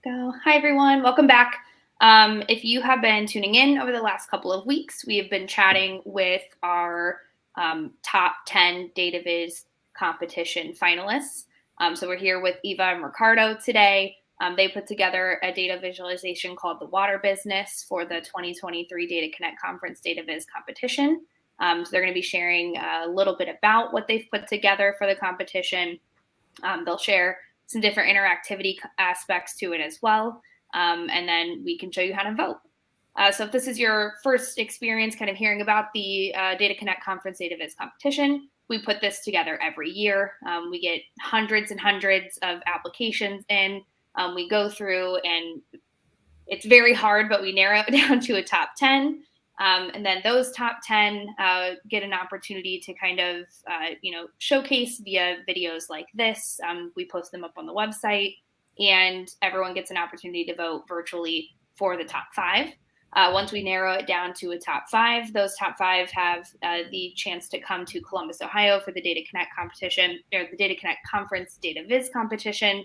Go. Hi, everyone. Welcome back. If you have been tuning in over the last couple of weeks, we have been chatting with our top 10 DataViz competition finalists. So we're here with Eva and Ricardo today. They put together a data visualization called the Water Business for the 2023 Data Connect Conference DataViz competition. So they're going to be sharing a little bit about what they've put together for the competition. They'll share some different interactivity aspects to it as well. And then we can show you how to vote. So if this is your first experience kind of hearing about the Data Connect Conference DataViz competition, we put this together every year. We get hundreds and hundreds of applications in. We go through and it's very hard, but we narrow it down to a top 10. And then those top 10 get an opportunity to kind of, showcase via videos like this. We post them up on the website, and everyone gets an opportunity to vote virtually for the top 5. Once we narrow it down to a top 5, those top 5 have the chance to come to Columbus, Ohio for the Data Connect competition, or the Data Connect Conference DataViz competition.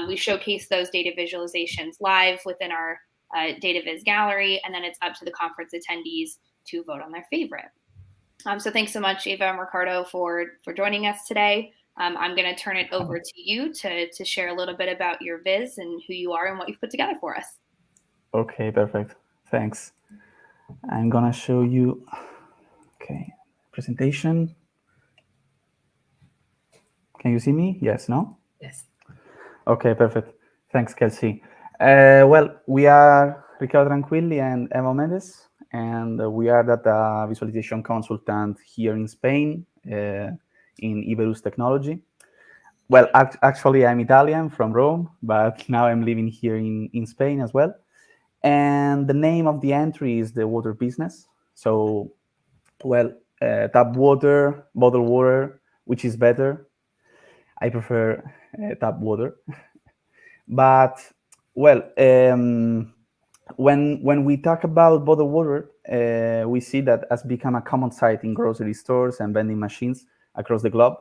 We showcase those data visualizations live within our DataViz gallery, and then it's up to the conference attendees to vote on their favorite. So thanks so much, Eva and Ricardo, for joining us today. I'm going to turn it over to you to share a little bit about your viz and who you are and what you've put together for us. Okay, perfect. Thanks. I'm going to show you, presentation. Can you see me? Yes, no? Yes. Okay, perfect. Thanks, Kelsey. Well, we are Ricardo Tranquilli and Omedes, and we are data visualization consultant here in Spain, in Iberus Technology. Well, actually, I'm Italian from Rome, but now I'm living here in Spain as well. And the name of the entry is the water business. So, well, tap water, bottled water, which is better? I prefer tap water. But, well, when we talk about bottled water, we see that has become a common sight in grocery stores and vending machines across the globe.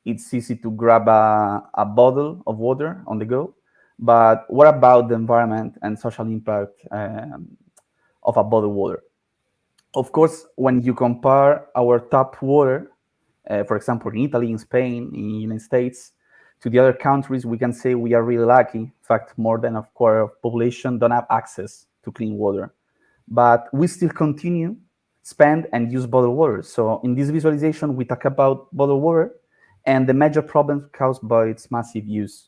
It's easy to grab a bottle of water on the go. But what about the environment and social impact of a bottled water? Of course, when you compare our tap water, for example, in Italy, in Spain, in the United States, to the other countries, we can say we are really lucky. In fact, more than a quarter of population don't have access to clean water. But we still continue spend and use bottled water. So in this visualization, we talk about bottled water and the major problems caused by its massive use.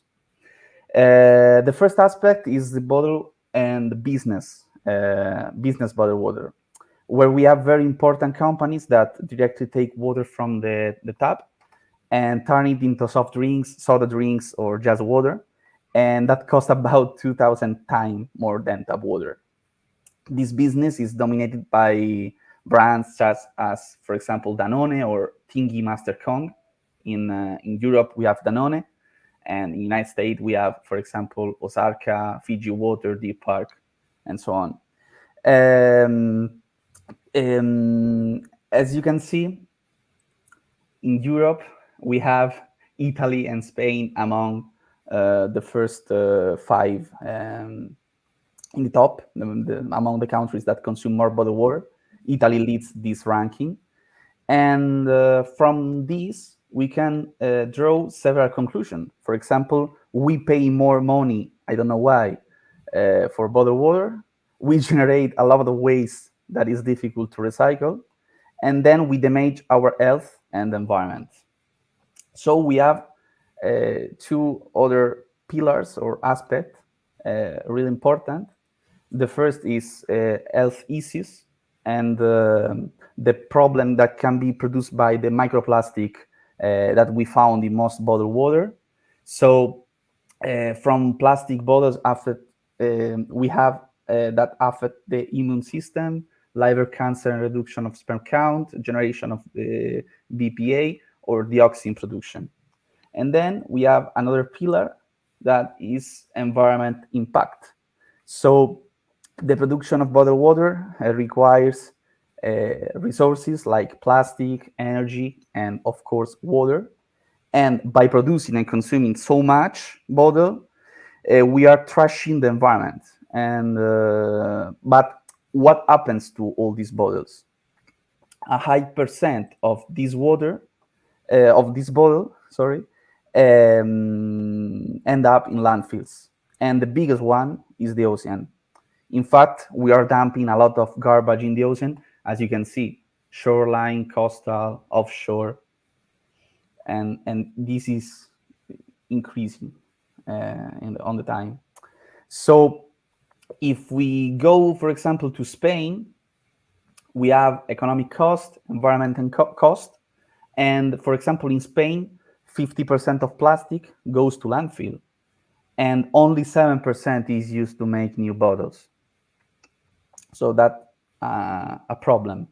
The first aspect is the bottle and the business bottled water, where we have very important companies that directly take water from the tap and turn it into soft drinks, soda drinks, or just water. And that costs about 2,000 times more than tap water. This business is dominated by brands such as, for example, Danone or Tingy Master Kong. In Europe, we have Danone. And in the United States, we have, for example, Osarka, Fiji Water, Deep Park, and so on. As you can see, in Europe, we have Italy and Spain among the first 5 in the top, among the countries that consume more bottled water. Italy leads this ranking. And from this, we can draw several conclusions. For example, we pay more money, I don't know why, for bottled water. We generate a lot of waste that is difficult to recycle. And then we damage our health and environment. So we have 2 other pillars or aspects really important. The first is health issues and the problem that can be produced by the microplastic that we found in most bottled water. So from plastic bottles, we have that affect the immune system, liver cancer and reduction of sperm count, generation of BPA or dioxin production. And then we have another pillar that is environment impact. So the production of bottled water requires resources like plastic, energy, and of course water. And by producing and consuming so much bottle, we are trashing the environment. And but what happens to all these bottles? A high percent of this water, of this bottle, sorry, end up in landfills, and the biggest one is the ocean. In fact, we are dumping a lot of garbage in the ocean, as you can see, shoreline, coastal, offshore, and this is increasing on the time. So if we go, for example, to Spain, we have economic cost, environmental cost, and for example, in Spain, 50% of plastic goes to landfill, and only 7% is used to make new bottles. So that's a problem.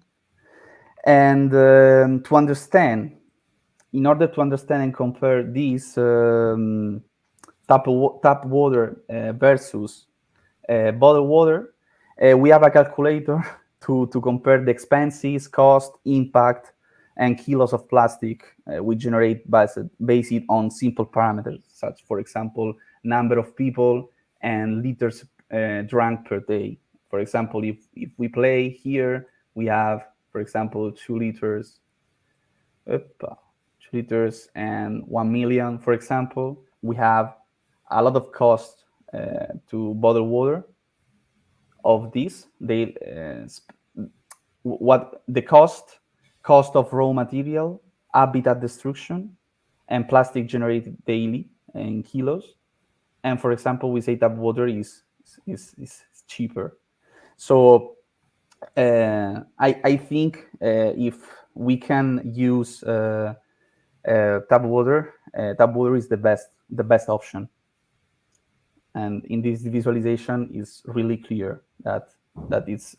And to understand, in order to understand and compare this tap water versus bottled water, we have a calculator to compare the expenses, cost, impact, and kilos of plastic we generate based on simple parameters, such, for example, number of people and liters drunk per day. For example, if we play here, we have, for example, 2 liters, 2 liters and 1 million, for example. We have a lot of cost to bottle water of this. What the cost of raw material, habitat destruction, and plastic generated daily in kilos. And for example, we say tap water is cheaper. So I think if we can use tap water is the best option. And in this visualization is really clear that it's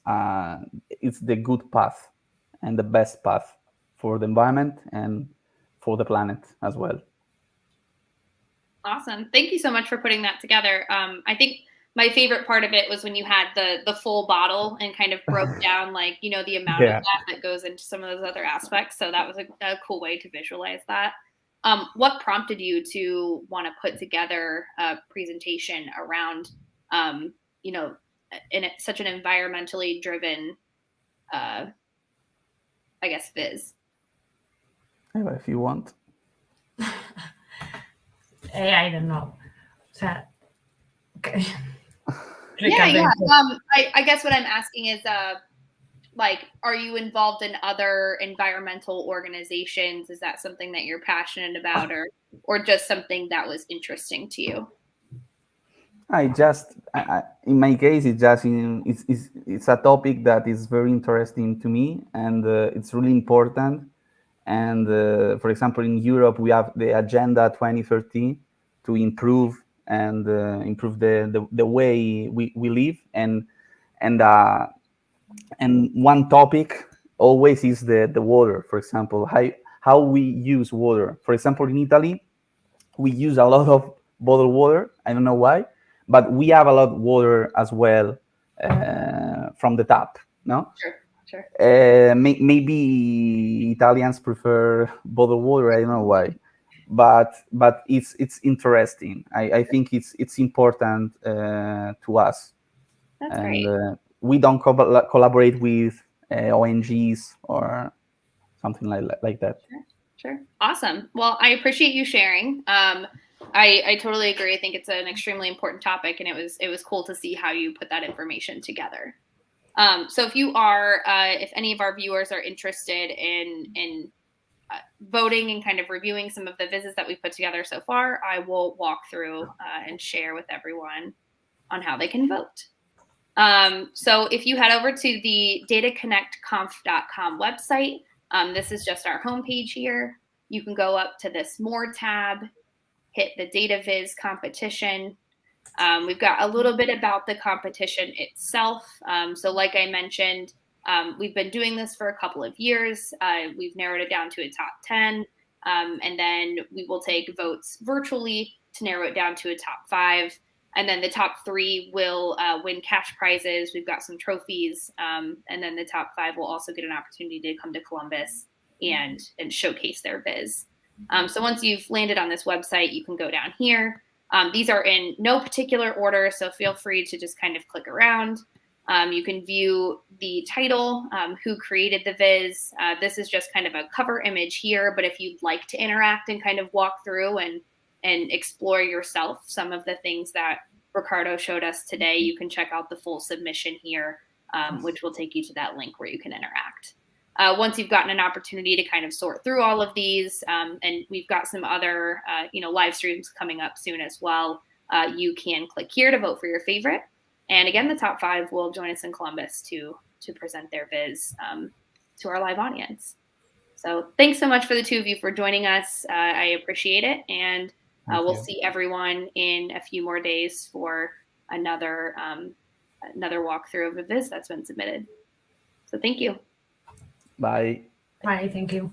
the good path and the best path for the environment and for the planet as well. Awesome. Thank you so much for putting that together. I think my favorite part of it was when you had the full bottle and kind of broke down, like, you know, the amount of that goes into some of those other aspects. So that was a cool way to visualize that. What prompted you to want to put together a presentation around, you know, such an environmentally driven, I guess, viz? If you want. I don't know. Okay. Yeah. I guess what I'm asking is, like, are you involved in other environmental organizations? Is that something that you're passionate about, or just something that was interesting to you? In my case, it's a topic that is very interesting to me, and it's really important. And for example, in Europe, we have the Agenda 2030 to improve the way we live, and one topic always is the water. For example, how we use water. For example, in Italy, we use a lot of bottled water. I don't know why, but we have a lot of water as well from the tap. No. Sure. Maybe Italians prefer bottled water. I don't know why, but it's interesting. I think it's important to us. That's great. We don't collaborate with ONGs or something like that. Sure. Awesome. Well, I appreciate you sharing. I totally agree. I think it's an extremely important topic, and it was cool to see how you put that information together. So if any of our viewers are interested in voting and kind of reviewing some of the visits that we've put together so far, I will walk through and share with everyone on how they can vote. So if you head over to the dataconnectconf.com website, this is just our homepage here. You can go up to this More tab, hit the Data Viz competition. We've got a little bit about the competition itself. So like I mentioned, we've been doing this for a couple of years. We've narrowed it down to a top 10, and then we will take votes virtually to narrow it down to a top 5. And then the top 3 will win cash prizes. We've got some trophies. And then the top 5 will also get an opportunity to come to Columbus and showcase their viz. So once you've landed on this website, you can go down here. These are in no particular order, so feel free to just kind of click around. You can view the title, who created the viz. This is just kind of a cover image here, but if you'd like to interact and kind of walk through and explore yourself some of the things that Ricardo showed us today, you can check out the full submission here, which will take you to that link where you can interact. Once you've gotten an opportunity to kind of sort through all of these, and we've got some other live streams coming up soon as well, you can click here to vote for your favorite. And again, the top 5 will join us in Columbus to present their viz to our live audience. So thanks so much for the 2 of you for joining us. I appreciate it. And we'll see everyone in a few more days for another walkthrough of a viz that's been submitted. So thank you. Bye. Bye. Thank you.